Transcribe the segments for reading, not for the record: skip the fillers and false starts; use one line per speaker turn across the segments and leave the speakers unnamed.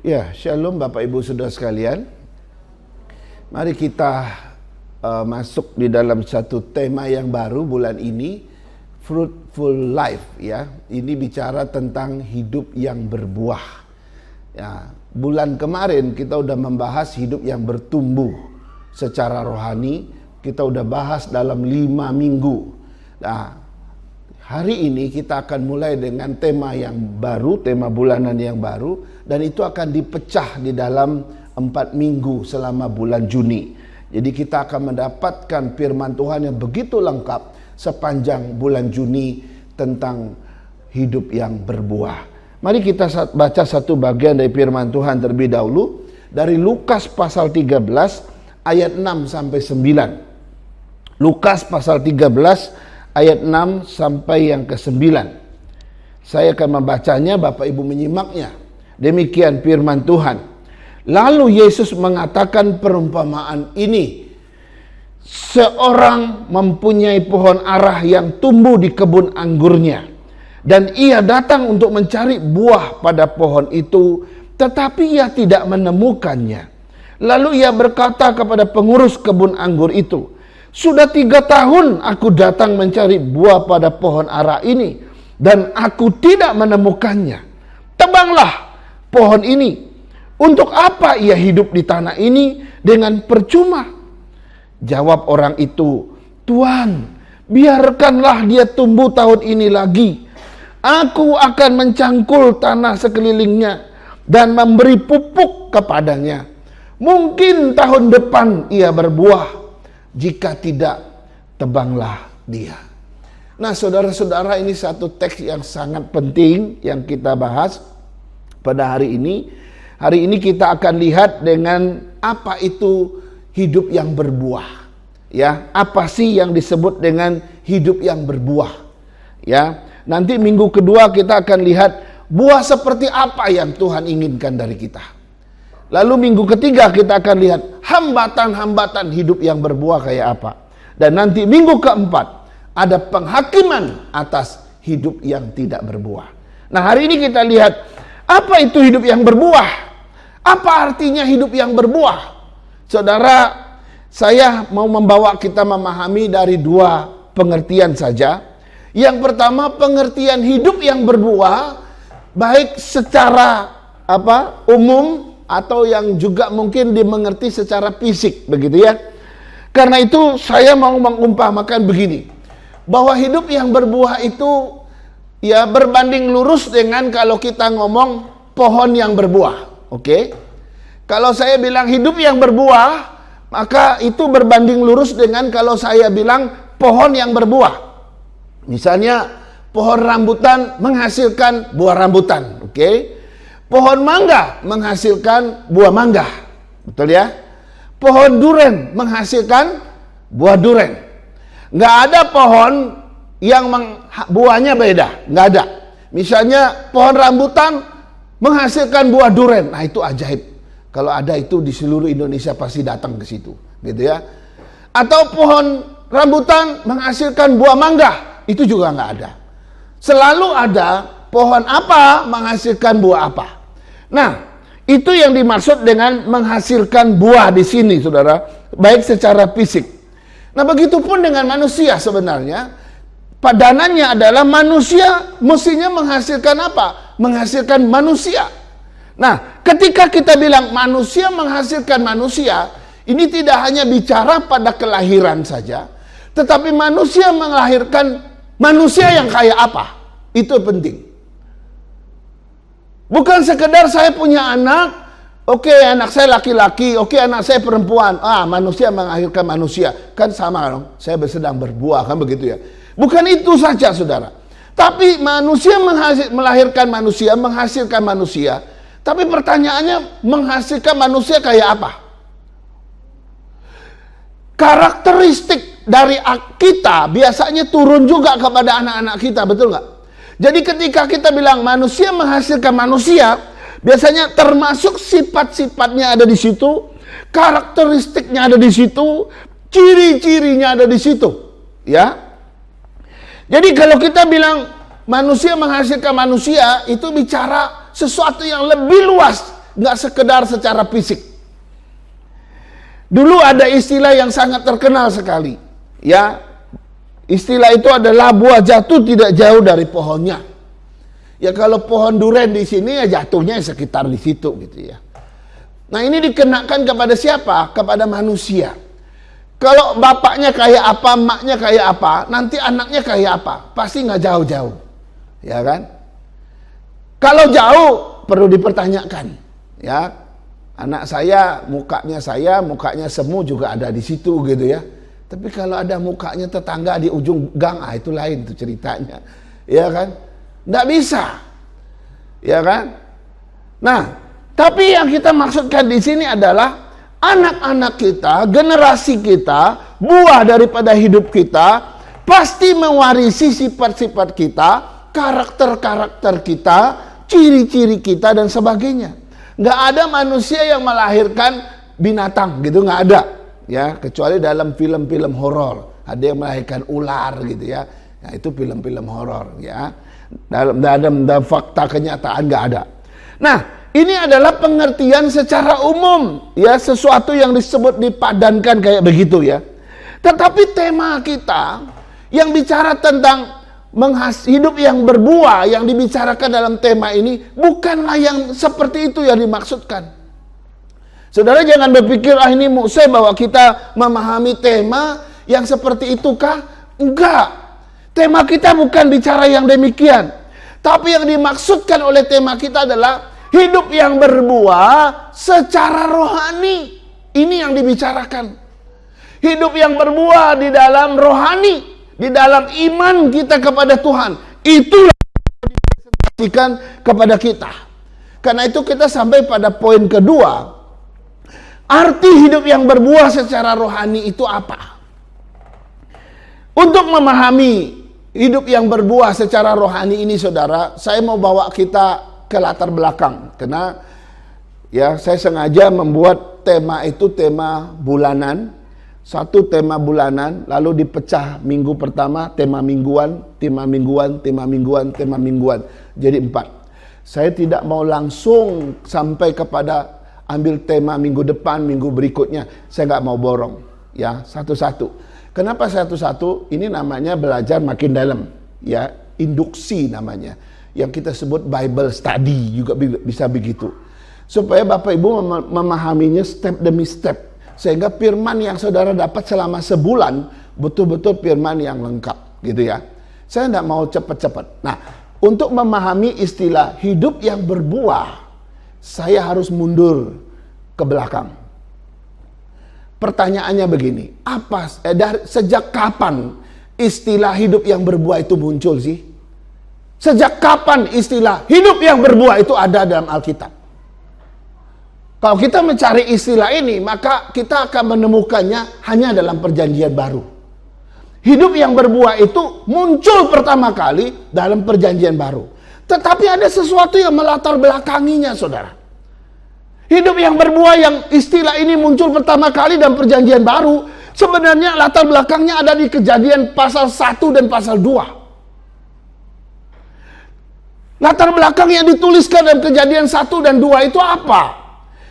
Ya, shalom Bapak Ibu Saudara sekalian. Mari kita masuk di dalam satu tema yang baru bulan ini, Fruitful Life ya. Ini bicara tentang hidup yang berbuah. Ya, bulan kemarin kita udah membahas hidup yang bertumbuh secara rohani. Kita udah bahas dalam 5 minggu. Nah, hari ini kita akan mulai dengan tema yang baru, tema bulanan yang baru, dan itu akan dipecah di dalam 4 minggu selama bulan Juni. Jadi kita akan mendapatkan firman Tuhan yang begitu lengkap sepanjang bulan Juni tentang hidup yang berbuah. Mari kita baca satu bagian dari firman Tuhan terlebih dahulu dari Lukas pasal 13 ayat 6 sampai 9. Lukas pasal 13 ayat 6 sampai yang ke-9. Saya akan membacanya, Bapak Ibu menyimaknya. Demikian firman Tuhan. Lalu Yesus mengatakan perumpamaan ini. Seorang mempunyai pohon ara yang tumbuh di kebun anggurnya. Dan ia datang untuk mencari buah pada pohon itu, tetapi ia tidak menemukannya. Lalu ia berkata kepada pengurus kebun anggur itu, "Sudah 3 tahun aku datang mencari buah pada pohon ara ini, dan aku tidak menemukannya. Tebanglah pohon ini. Untuk apa ia hidup di tanah ini dengan percuma?" Jawab orang itu, "Tuan, biarkanlah dia tumbuh tahun ini lagi. Aku akan mencangkul tanah sekelilingnya dan memberi pupuk kepadanya. Mungkin tahun depan ia berbuah. Jika tidak, tebanglah dia." Nah, saudara-saudara, ini satu teks yang sangat penting yang kita bahas pada hari ini. Hari ini kita akan lihat dengan apa itu hidup yang berbuah. Ya, apa sih yang disebut dengan hidup yang berbuah? Ya, nanti minggu kedua kita akan lihat buah seperti apa yang Tuhan inginkan dari kita. Lalu minggu ketiga kita akan lihat hambatan-hambatan hidup yang berbuah kayak apa. Dan nanti minggu keempat ada penghakiman atas hidup yang tidak berbuah. Nah, hari ini kita lihat apa itu hidup yang berbuah. Apa artinya hidup yang berbuah? Saudara, saya mau membawa kita memahami dari 2 pengertian saja. Yang pertama, pengertian hidup yang berbuah baik secara umum atau yang juga mungkin dimengerti secara fisik, begitu ya. Karena itu saya mau mengumpamakan begini, bahwa hidup yang berbuah itu ya berbanding lurus dengan kalau kita ngomong pohon yang berbuah. Oke? Kalau saya bilang hidup yang berbuah, maka itu berbanding lurus dengan kalau saya bilang pohon yang berbuah. Misalnya pohon rambutan menghasilkan buah rambutan, oke? Pohon mangga menghasilkan buah mangga. Betul ya? Pohon duren menghasilkan buah duren. Nggak ada pohon yang buahnya beda. Nggak ada. Misalnya pohon rambutan menghasilkan buah duren. Nah, itu ajaib. Kalau ada itu di seluruh Indonesia pasti datang ke situ. Gitu ya. Atau pohon rambutan menghasilkan buah mangga. Itu juga nggak ada. Selalu ada pohon apa menghasilkan buah apa. Nah, itu yang dimaksud dengan menghasilkan buah di sini, saudara, baik secara fisik. Nah, begitupun dengan manusia sebenarnya. Padanannya adalah manusia mestinya menghasilkan apa? Menghasilkan manusia. Nah, ketika kita bilang manusia menghasilkan manusia, ini tidak hanya bicara pada kelahiran saja, tetapi manusia melahirkan manusia yang kayak apa? Itu penting. Bukan sekedar saya punya anak, oke, anak saya laki-laki, oke, anak saya perempuan. Manusia melahirkan manusia. Kan sama dong, saya sedang berbuah, kan begitu ya. Bukan itu saja, saudara. Tapi manusia melahirkan manusia, menghasilkan manusia. Tapi pertanyaannya, menghasilkan manusia kayak apa? Karakteristik dari kita biasanya turun juga kepada anak-anak kita, betul nggak? Jadi ketika kita bilang manusia menghasilkan manusia, biasanya termasuk sifat-sifatnya ada di situ, karakteristiknya ada di situ, ciri-cirinya ada di situ, ya. Jadi kalau kita bilang manusia menghasilkan manusia, itu bicara sesuatu yang lebih luas nggak sekedar secara fisik. Dulu ada istilah yang sangat terkenal sekali, ya. Istilah itu adalah buah jatuh tidak jauh dari pohonnya. Ya kalau pohon duren di sini ya jatuhnya sekitar di situ gitu ya. Nah ini dikenakan kepada siapa? Kepada manusia. Kalau bapaknya kayak apa, emaknya kayak apa, nanti anaknya kayak apa? Pasti nggak jauh-jauh, ya kan? Kalau jauh perlu dipertanyakan, ya. Anak saya, mukanya semu juga ada di situ gitu ya. Tapi kalau ada mukanya tetangga di ujung gang, itu lain tuh ceritanya. Ya kan? Nggak bisa. Ya kan? Nah, tapi yang kita maksudkan di sini adalah anak-anak kita, generasi kita, buah daripada hidup kita, pasti mewarisi sifat-sifat kita, karakter-karakter kita, ciri-ciri kita, dan sebagainya. Nggak ada manusia yang melahirkan binatang gitu, nggak ada ya, kecuali dalam film-film horor ada yang melahirkan ular gitu ya. Nah itu film-film horor ya. Dalam fakta kenyataan nggak ada. Nah ini adalah pengertian secara umum ya, sesuatu yang disebut dipadankan kayak begitu ya. Tetapi tema kita yang bicara tentang hidup yang berbuah, yang dibicarakan dalam tema ini bukanlah yang seperti itu yang dimaksudkan. Saudara jangan berpikir ini mukseh bahwa kita memahami tema yang seperti itu kah? Enggak. Tema kita bukan bicara yang demikian. Tapi yang dimaksudkan oleh tema kita adalah hidup yang berbuah secara rohani. Ini yang dibicarakan. Hidup yang berbuah di dalam rohani, di dalam iman kita kepada Tuhan. Itulah yang dipresentasikan kepada kita. Karena itu kita sampai pada poin kedua. Arti hidup yang berbuah secara rohani itu apa? Untuk memahami hidup yang berbuah secara rohani ini saudara, saya mau bawa kita ke latar belakang. Karena ya saya sengaja membuat tema itu tema bulanan. Satu tema bulanan, lalu dipecah minggu pertama, tema mingguan, tema mingguan, tema mingguan, tema mingguan. Jadi 4. Saya tidak mau langsung sampai kepada ambil tema minggu depan, minggu berikutnya. Saya nggak mau borong. Ya, satu-satu. Kenapa satu-satu? Ini namanya belajar makin dalam. Ya, induksi namanya. Yang kita sebut Bible study juga bisa begitu. Supaya Bapak Ibu memahaminya step demi step. Sehingga firman yang saudara dapat selama sebulan betul-betul firman yang lengkap gitu ya. Saya tidak mau cepat-cepat. Nah, untuk memahami istilah hidup yang berbuah, saya harus mundur ke belakang. Pertanyaannya begini, sejak kapan istilah hidup yang berbuah itu muncul sih? Sejak kapan istilah hidup yang berbuah itu ada dalam Alkitab? Kalau kita mencari istilah ini, maka kita akan menemukannya hanya dalam perjanjian baru. Hidup yang berbuah itu muncul pertama kali dalam perjanjian baru. Tetapi ada sesuatu yang melatar belakanginya, saudara. Hidup yang berbuah yang istilah ini muncul pertama kali dalam perjanjian baru, sebenarnya latar belakangnya ada di Kejadian pasal 1 dan pasal 2. Latar belakang yang dituliskan dalam Kejadian 1 dan 2 itu apa?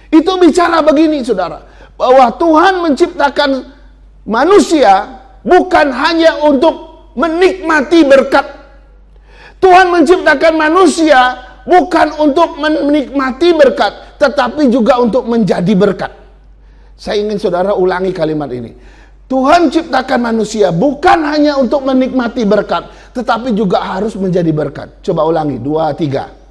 Itu bicara begini saudara, bahwa Tuhan menciptakan manusia bukan hanya untuk menikmati berkat. Tuhan menciptakan manusia bukan untuk menikmati berkat, tetapi juga untuk menjadi berkat. Saya ingin saudara ulangi kalimat ini. Tuhan ciptakan manusia bukan hanya untuk menikmati berkat, tetapi juga harus menjadi berkat. Coba ulangi, 2, 3.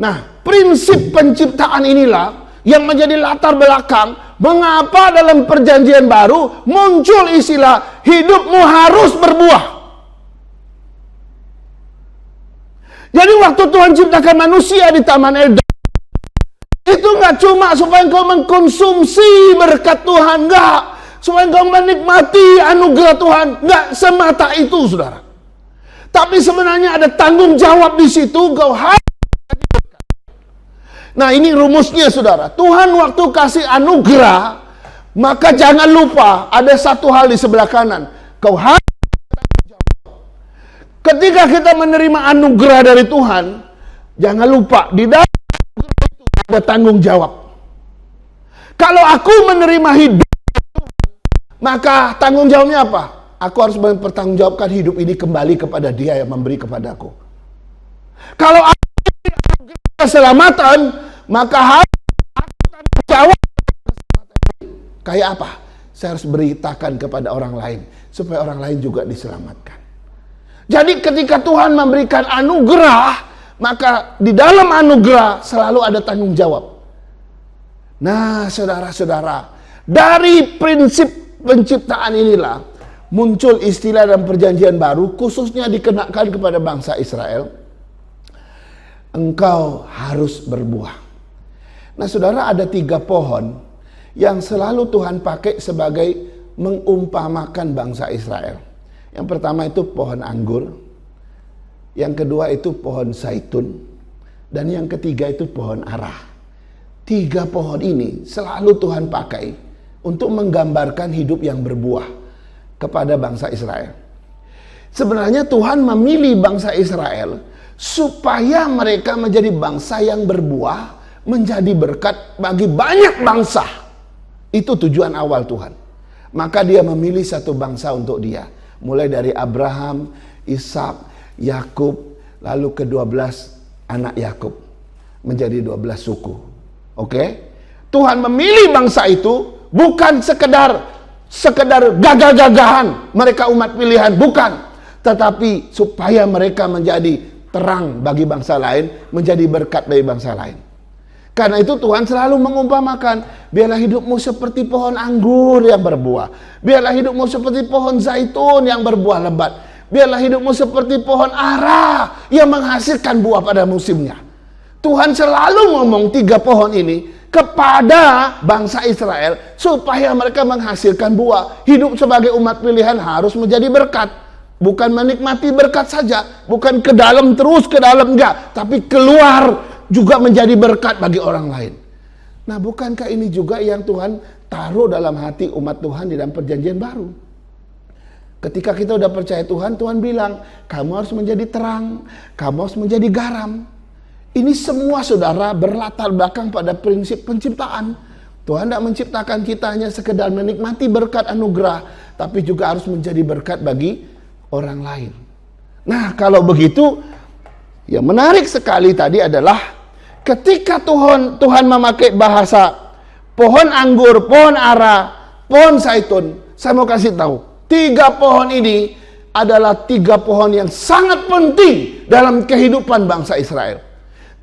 Nah, prinsip penciptaan inilah yang menjadi latar belakang mengapa dalam perjanjian baru muncul istilah hidupmu harus berbuah. Jadi waktu Tuhan ciptakan manusia di Taman Eden, itu nggak cuma supaya engkau mengkonsumsi berkat Tuhan, nggak. Supaya engkau menikmati anugerah Tuhan, nggak semata itu, saudara. Tapi sebenarnya ada tanggung jawab di situ, engkau harus. Nah ini rumusnya saudara. Tuhan waktu kasih anugerah, maka jangan lupa ada satu hal di sebelah kanan. Kau harus Ketika kita menerima anugerah dari Tuhan, jangan lupa di dalam anugerah itu ada tanggung jawab. Kalau aku menerima hidup, maka tanggung jawabnya apa? Aku harus mempertanggungjawabkan hidup ini kembali kepada Dia yang memberi kepadaku. Kalau aku keselamatan, maka harus aku tanggung jawab. Kayak apa? Saya harus beritakan kepada orang lain, supaya orang lain juga diselamatkan. Jadi ketika Tuhan memberikan anugerah, maka di dalam anugerah selalu ada tanggung jawab. Nah, saudara-saudara, dari prinsip penciptaan inilah muncul istilah dalam perjanjian baru, khususnya dikenakan kepada bangsa Israel. Engkau harus berbuah. Nah, saudara, ada 3 pohon yang selalu Tuhan pakai sebagai mengumpamakan bangsa Israel. Yang pertama itu pohon anggur, yang kedua itu pohon zaitun, dan yang ketiga itu pohon ara. 3 pohon ini selalu Tuhan pakai untuk menggambarkan hidup yang berbuah kepada bangsa Israel. Sebenarnya Tuhan memilih bangsa Israel supaya mereka menjadi bangsa yang berbuah, menjadi berkat bagi banyak bangsa. Itu tujuan awal Tuhan. Maka Dia memilih satu bangsa untuk Dia. Mulai dari Abraham, Ishak, Yakub, lalu ke-12 anak Yakub menjadi 12 suku. Oke? Tuhan memilih bangsa itu bukan sekedar gagah-gagahan mereka umat pilihan, bukan. Tetapi supaya mereka menjadi terang bagi bangsa lain, menjadi berkat bagi bangsa lain. Karena itu Tuhan selalu mengumpamakan, biarlah hidupmu seperti pohon anggur yang berbuah. Biarlah hidupmu seperti pohon zaitun yang berbuah lebat. Biarlah hidupmu seperti pohon ara yang menghasilkan buah pada musimnya. Tuhan selalu ngomong 3 pohon ini kepada bangsa Israel supaya mereka menghasilkan buah. Hidup sebagai umat pilihan harus menjadi berkat. Bukan menikmati berkat saja, bukan ke dalam terus, ke dalam enggak, tapi keluar juga menjadi berkat bagi orang lain. Nah, bukankah ini juga yang Tuhan taruh dalam hati umat Tuhan di dalam perjanjian baru? Ketika kita udah percaya Tuhan, Tuhan bilang, kamu harus menjadi terang, kamu harus menjadi garam. Ini semua, saudara, berlatar belakang pada prinsip penciptaan. Tuhan tidak menciptakan kita hanya sekedar menikmati berkat anugerah, tapi juga harus menjadi berkat bagi orang lain. Nah, kalau begitu, yang menarik sekali tadi adalah ketika Tuhan memakai bahasa pohon anggur, pohon ara, pohon zaitun. Saya mau kasih tahu, 3 pohon ini adalah 3 pohon yang sangat penting dalam kehidupan bangsa Israel.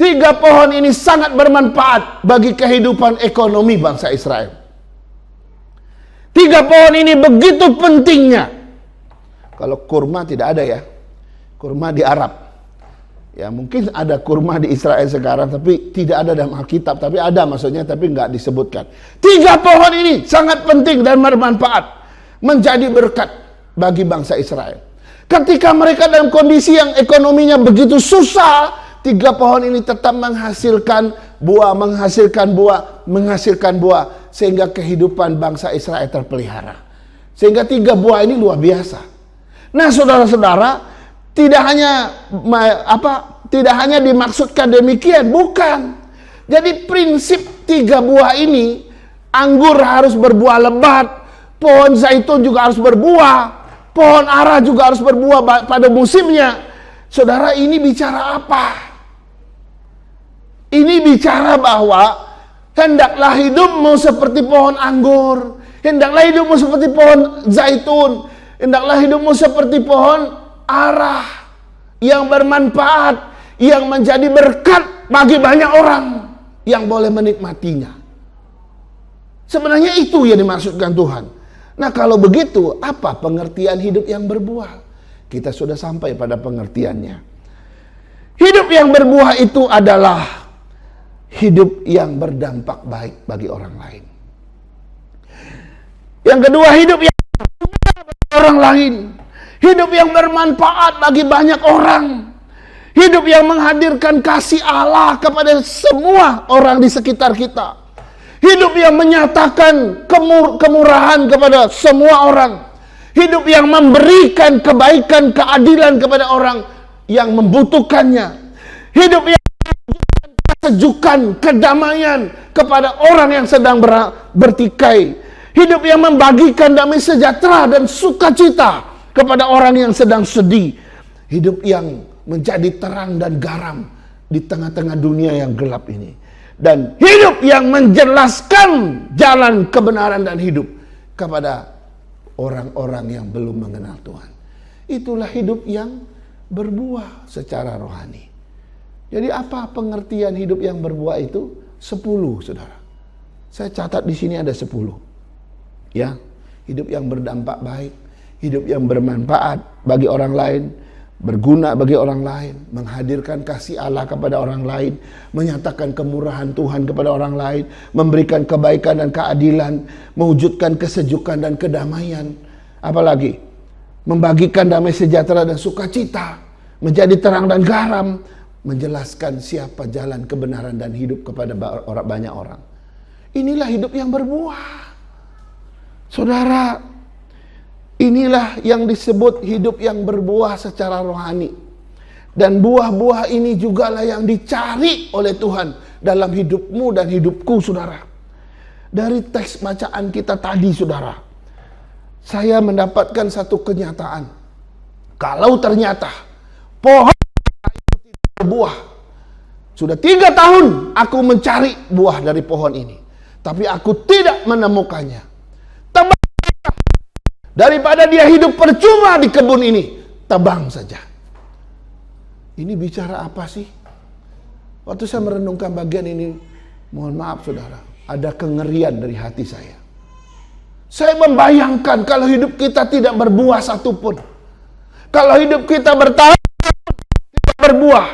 3 pohon ini sangat bermanfaat bagi kehidupan ekonomi bangsa Israel. 3 pohon ini begitu pentingnya. Kalau kurma tidak ada ya, kurma di Arab. Ya, mungkin ada kurma di Israel sekarang, tapi tidak ada dalam Alkitab. Tapi ada maksudnya, tapi nggak disebutkan. 3 pohon ini sangat penting dan bermanfaat, menjadi berkat bagi bangsa Israel. Ketika mereka dalam kondisi yang ekonominya begitu susah, 3 pohon ini tetap menghasilkan buah, sehingga kehidupan bangsa Israel terpelihara. Sehingga 3 buah ini luar biasa. Nah, saudara-saudara, tidak hanya dimaksudkan demikian, bukan. Jadi prinsip 3 buah ini, anggur harus berbuah lebat, pohon zaitun juga harus berbuah, pohon ara juga harus berbuah pada musimnya. Saudara, ini bicara apa? Ini bicara bahwa hendaklah hidupmu seperti pohon anggur, hendaklah hidupmu seperti pohon zaitun, hendaklah hidupmu seperti pohon ara yang bermanfaat, yang menjadi berkat bagi banyak orang yang boleh menikmatinya. Sebenarnya itu yang dimaksudkan Tuhan. Nah, kalau begitu, apa pengertian hidup yang berbuah? Kita sudah sampai pada pengertiannya. Hidup yang berbuah itu adalah hidup yang berdampak baik bagi orang lain. Yang kedua, hidup yang bagi orang lain. Hidup yang bermanfaat bagi banyak orang. Hidup yang menghadirkan kasih Allah kepada semua orang di sekitar kita. Hidup yang menyatakan kemurahan kepada semua orang. Hidup yang memberikan kebaikan, keadilan kepada orang yang membutuhkannya. Hidup yang memberikan kesejukan, kedamaian kepada orang yang sedang bertikai. Hidup yang membagikan damai sejahtera dan sukacita kepada orang yang sedang sedih. Hidup yang menjadi terang dan garam di tengah-tengah dunia yang gelap ini. Dan hidup yang menjelaskan jalan kebenaran dan hidup kepada orang-orang yang belum mengenal Tuhan. Itulah hidup yang berbuah secara rohani. Jadi apa pengertian hidup yang berbuah itu? 10, saudara. Saya catat di sini ada 10. Ya, hidup yang berdampak baik, hidup yang bermanfaat bagi orang lain, berguna bagi orang lain, menghadirkan kasih Allah kepada orang lain, menyatakan kemurahan Tuhan kepada orang lain, memberikan kebaikan dan keadilan, mewujudkan kesejukan dan kedamaian. Apalagi membagikan damai sejahtera dan sukacita, menjadi terang dan garam, menjelaskan siapa jalan kebenaran dan hidup kepada banyak orang. Inilah hidup yang berbuah. Saudara, inilah yang disebut hidup yang berbuah secara rohani. Dan buah-buah ini jugalah yang dicari oleh Tuhan dalam hidupmu dan hidupku, saudara. Dari teks bacaan kita tadi, saudara, saya mendapatkan satu kenyataan. Kalau ternyata pohon itu tidak berbuah, sudah 3 tahun aku mencari buah dari pohon ini, tapi aku tidak menemukannya. Daripada dia hidup percuma di kebun ini, tebang saja. Ini bicara apa sih? Waktu saya merenungkan bagian ini, mohon maaf saudara, ada kengerian dari hati saya. Saya membayangkan kalau hidup kita tidak berbuah satupun. Kalau hidup kita bertahun tidak berbuah,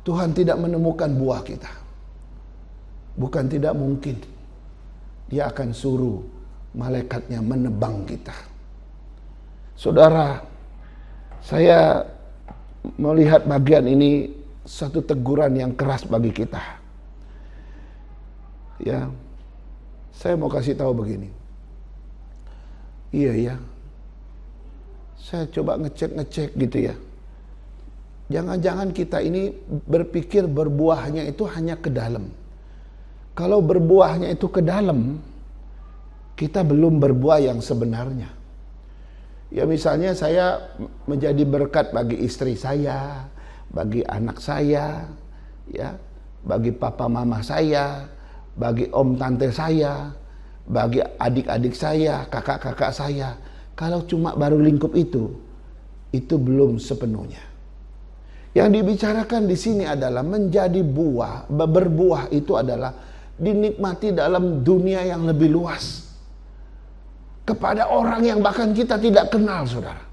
Tuhan tidak menemukan buah kita. Bukan tidak mungkin, Dia akan suruh malaikatnya menebang kita. Saudara, saya melihat bagian ini satu teguran yang keras bagi kita. Ya, saya mau kasih tahu begini. Iya ya, saya coba ngecek gitu ya. Jangan-jangan kita ini berpikir berbuahnya itu hanya ke dalam. Kalau berbuahnya itu ke dalam, kita belum berbuah yang sebenarnya. Ya misalnya saya menjadi berkat bagi istri saya, bagi anak saya, ya, bagi papa mama saya, bagi om tante saya, bagi adik-adik saya, kakak-kakak saya. Kalau cuma baru lingkup itu belum sepenuhnya. Yang dibicarakan di sini adalah menjadi buah, berbuah itu adalah dinikmati dalam dunia yang lebih luas. Kepada orang yang bahkan kita tidak kenal, saudara.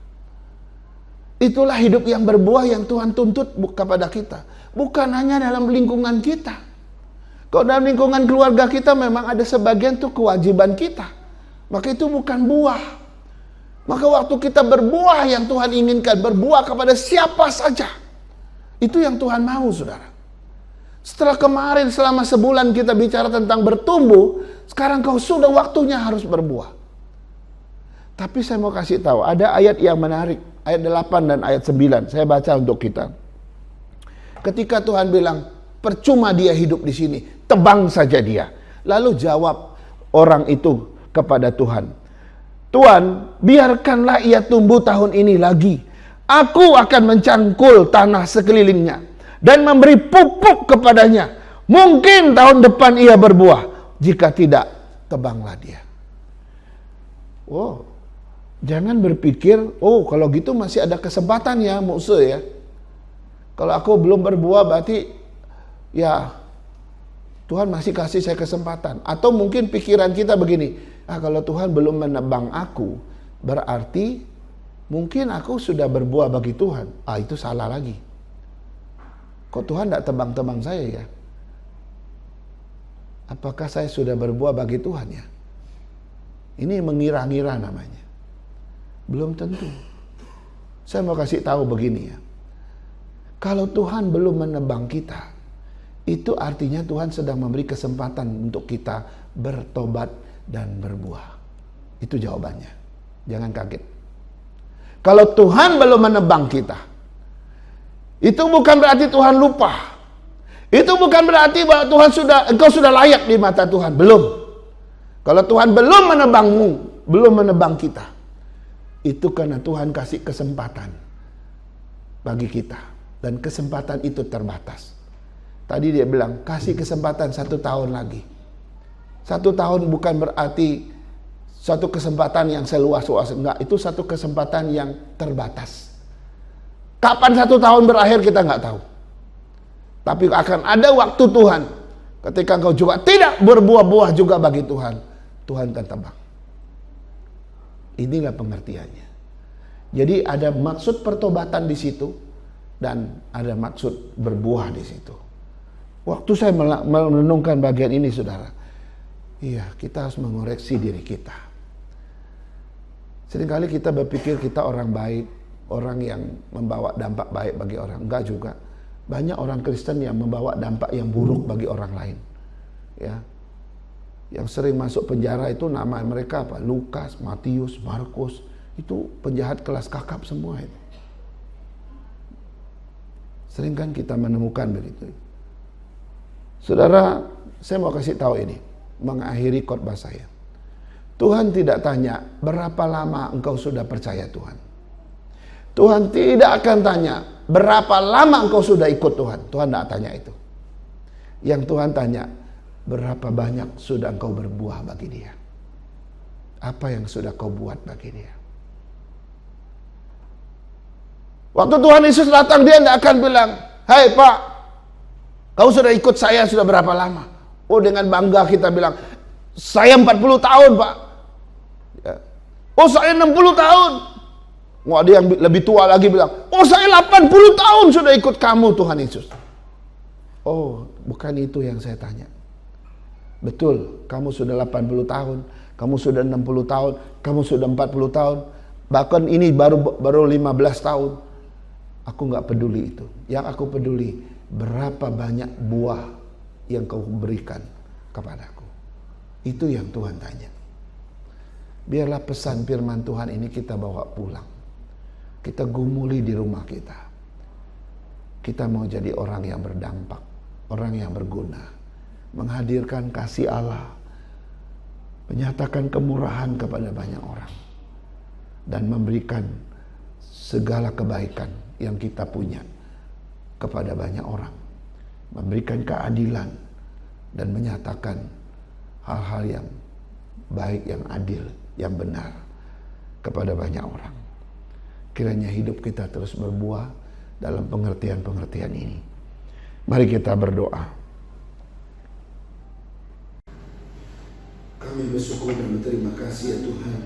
Itulah hidup yang berbuah yang Tuhan tuntut kepada kita. Bukan hanya dalam lingkungan kita. Kalau dalam lingkungan keluarga kita memang ada sebagian itu kewajiban kita. Maka itu bukan buah. Maka waktu kita berbuah yang Tuhan inginkan, berbuah kepada siapa saja, itu yang Tuhan mau, saudara. Setelah kemarin selama sebulan kita bicara tentang bertumbuh, sekarang kau sudah waktunya harus berbuah. Tapi saya mau kasih tahu, ada ayat yang menarik, ayat 8 dan ayat 9. Saya baca untuk kita. Ketika Tuhan bilang, percuma dia hidup di sini, tebang saja dia. Lalu jawab orang itu kepada Tuhan, Tuhan, biarkanlah ia tumbuh tahun ini lagi. Aku akan mencangkul tanah sekelilingnya dan memberi pupuk kepadanya. Mungkin tahun depan ia berbuah. Jika tidak, tebanglah dia. Wow. Jangan berpikir, oh kalau gitu masih ada kesempatan ya musuh ya. Kalau aku belum berbuah berarti ya Tuhan masih kasih saya kesempatan. Atau mungkin pikiran kita begini, kalau Tuhan belum menebang aku, berarti mungkin aku sudah berbuah bagi Tuhan. Itu salah lagi. Kok Tuhan tidak tebang-tebang saya ya? Apakah saya sudah berbuah bagi Tuhan ya? Ini mengira-ngira namanya. Belum tentu. Saya mau kasih tahu begini ya. Kalau Tuhan belum menebang kita, itu artinya Tuhan sedang memberi kesempatan untuk kita bertobat dan berbuah. Itu jawabannya. Jangan kaget. Kalau Tuhan belum menebang kita, itu bukan berarti Tuhan lupa. Itu bukan berarti bahwa engkau sudah layak di mata Tuhan. Belum. Kalau Tuhan belum menebangmu, belum menebang kita, itu karena Tuhan kasih kesempatan bagi kita. Dan kesempatan itu terbatas. Tadi dia bilang, kasih kesempatan 1 tahun lagi. 1 tahun bukan berarti satu kesempatan yang seluas-luas. Enggak, itu satu kesempatan yang terbatas. Kapan 1 tahun berakhir kita nggak tahu. Tapi akan ada waktu Tuhan, ketika engkau juga tidak berbuah-buah juga bagi Tuhan, Tuhan akan tebang. Inilah pengertiannya. Jadi ada maksud pertobatan di situ, dan ada maksud berbuah di situ. Waktu saya merenungkan bagian ini, saudara, iya, kita harus mengoreksi diri kita. Seringkali kita berpikir kita orang baik, orang yang membawa dampak baik bagi orang. Enggak juga. Banyak orang Kristen yang membawa dampak yang buruk bagi orang lain. Ya. Yang sering masuk penjara itu nama mereka apa? Lukas, Matius, Markus. Itu penjahat kelas kakap semua itu. Sering kan kita menemukan begitu. Saudara, saya mau kasih tahu ini, mengakhiri khotbah saya. Tuhan tidak tanya berapa lama engkau sudah percaya Tuhan. Tuhan tidak akan tanya berapa lama engkau sudah ikut Tuhan. Tuhan tidak tanya itu. Yang Tuhan tanya, berapa banyak sudah engkau berbuah bagi Dia. Apa yang sudah kau buat bagi Dia. Waktu Tuhan Yesus datang, Dia tidak akan bilang, "Hai Pak, kau sudah ikut saya sudah berapa lama?" Oh, dengan bangga kita bilang, "Saya 40 tahun Pak." Ya. "Oh, saya 60 tahun." Wah, dia yang lebih tua lagi bilang, "Oh, saya 80 tahun sudah ikut kamu Tuhan Yesus." Oh, bukan itu yang saya tanya. Betul, kamu sudah 80 tahun, kamu sudah 60 tahun, kamu sudah 40 tahun, bahkan ini baru 15 tahun. Aku nggak peduli itu. Yang aku peduli, berapa banyak buah yang kau berikan kepadaku. Itu yang Tuhan tanya. Biarlah pesan firman Tuhan ini kita bawa pulang. Kita gumuli di rumah kita. Kita mau jadi orang yang berdampak, orang yang berguna, menghadirkan kasih Allah, menyatakan kemurahan kepada banyak orang, dan memberikan segala kebaikan yang kita punya kepada banyak orang, memberikan keadilan dan menyatakan hal-hal yang baik, yang adil, yang benar kepada banyak orang. Kiranya hidup kita terus berbuah dalam pengertian-pengertian ini. Mari kita berdoa. Kami bersyukur dan berterima kasih ya Tuhan,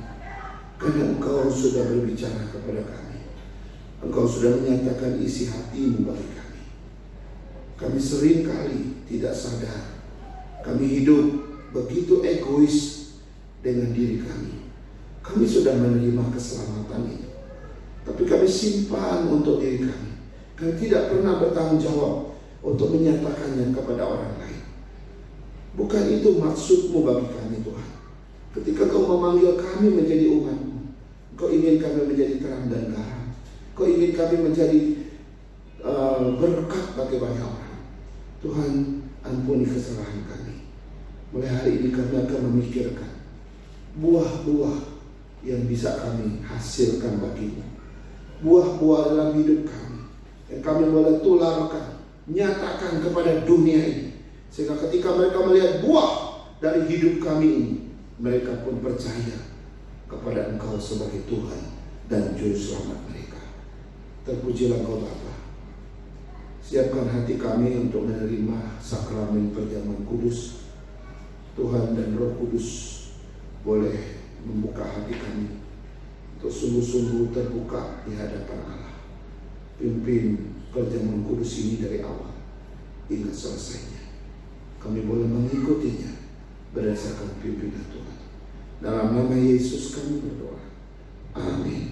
karena Engkau sudah berbicara kepada kami. Engkau sudah menyatakan isi hati-Mu bagi kami. Kami seringkali tidak sadar, kami hidup begitu egois dengan diri kami. Kami sudah menerima keselamatan ini, tapi kami simpan untuk diri kami. Kami tidak pernah bertanggung jawab untuk menyatakannya kepada orang lain. Bukan itu maksud-Mu bagi kami Tuhan. Ketika Kau memanggil kami menjadi umat-Mu, Kau ingin kami menjadi terang dan garam. Kau ingin kami menjadi berkat bagi banyak orang. Tuhan, ampuni kesalahan kami. Mulai hari ini kami akan memikirkan buah-buah yang bisa kami hasilkan bagi-Mu. Buah-buah dalam hidup kami yang kami boleh tularkan, nyatakan kepada dunia ini, sehingga ketika mereka melihat buah dari hidup kami ini, mereka pun percaya kepada Engkau sebagai Tuhan dan Juru Selamat mereka. Terpujilah Engkau Bapa. Siapkan hati kami untuk menerima sakramen perjamuan kudus. Tuhan dan Roh Kudus boleh membuka hati kami untuk sungguh-sungguh terbuka di hadapan Allah. Pimpin perjamuan kudus ini dari awal hingga selesainya. Kami boleh mengikutinya berdasarkan pimpinan Tuhan. Dalam nama Yesus kami berdoa. Amin.